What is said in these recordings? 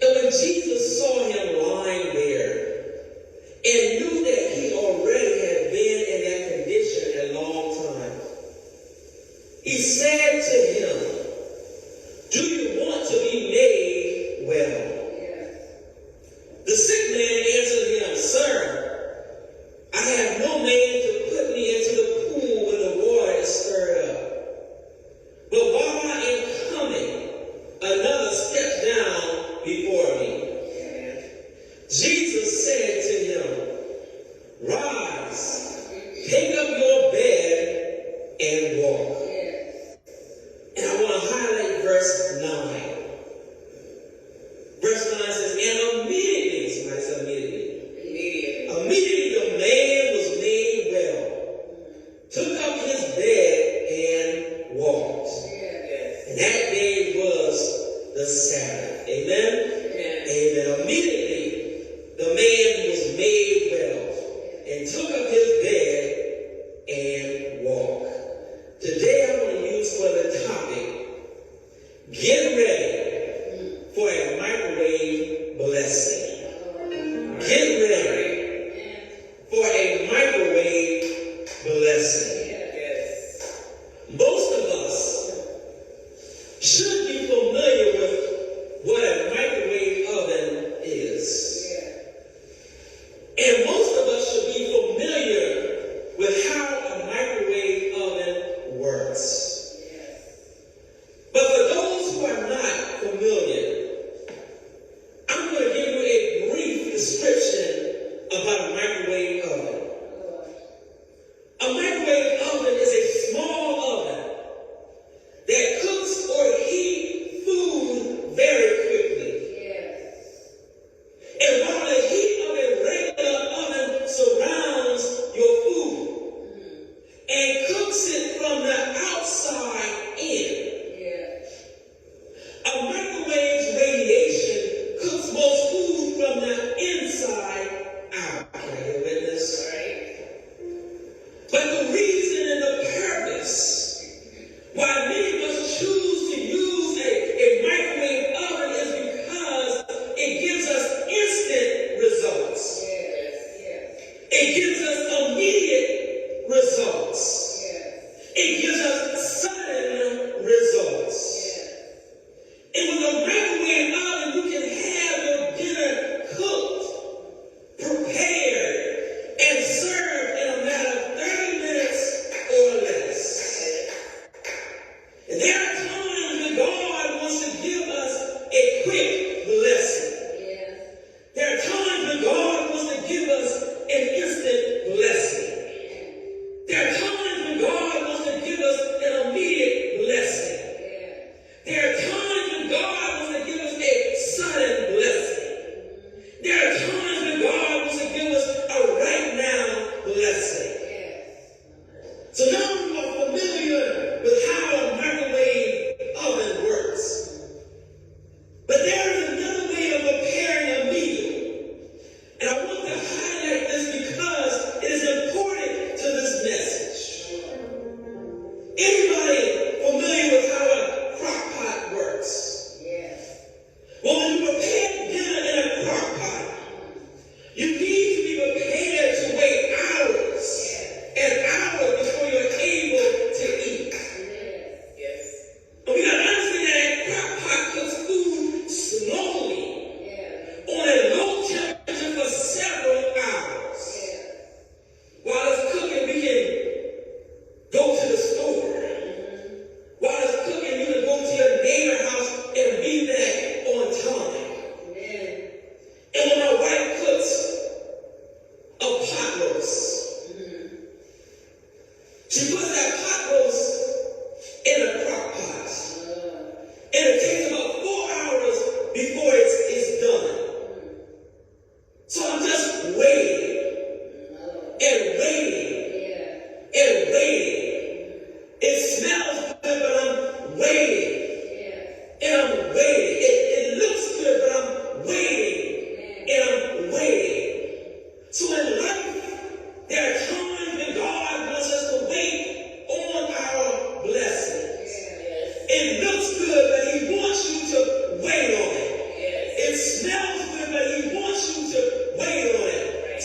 And when Jesus saw him lying there and him, rise, take up your bed and walk. And I want to highlight verse 9. Verse 9 says, and immediately, somebody said immediately the man was made well, took up his bed and walked. And that day was the Sabbath. Amen? Amen. Immediately the man was made well and took up his bed and walked. Today I want to use for the topic, get ready for a microwave blessing. Get ready for a microwave blessing. Most of us should be familiar with what a microwave oven is. And most of us should be familiar with how a microwave oven works. But for those who are not familiar, I'm going to give you a brief description about a microwave oven. A microwave oven is a small oven that cooks or heats food very quickly. And while the heat of a regular oven surrounds your food and cooks it from the outside in, a microwave's radiation cooks most food from the inside out. Can I get a witness? But the reason and the purpose why many of us choose to use a microwave oven is because it gives us instant results. It gives us immediate results. It gives us sudden results. And with a microwave oven, you can have your dinner cooked, prepared, and served in a matter of 30 minutes or less. And there are times when God wants to give us a quick blessing. There are times when God wants to give us an instant blessing. There are times when God wants to give us an immediate blessing. There are times when God wants to give us a sudden blessing. There are times when God wants to give us a right now blessing. So now we are familiar with how a microwave oven works. But there is another way of preparing a meal. And I want to highlight this because it is important to this message. Anybody familiar with how a crock pot works? Well, when you prepare dinner in a crock pot, you need to be prepared to wait hours and hours before you're able to eat. And we got to understand that a crock pot cooks food slowly on a low temperature for several hours. While it's cooking, we can go to the store. While it's cooking, you can go to your neighbor's house and be there on time. And when my wife cooks a pot roast, she puts that pot roast in a crock pot. And it takes about 4 hours before it's done. So I'm just waiting and waiting and waiting. It smells good, but I'm waiting. And I'm waiting. It looks good, but I'm waiting. And I'm waiting. So in life, there are times when God wants us to wait on our blessings. It looks good, but He wants you to wait on it. It smells good, but He wants you to wait on it.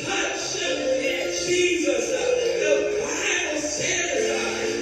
touch Jesus. The Bible says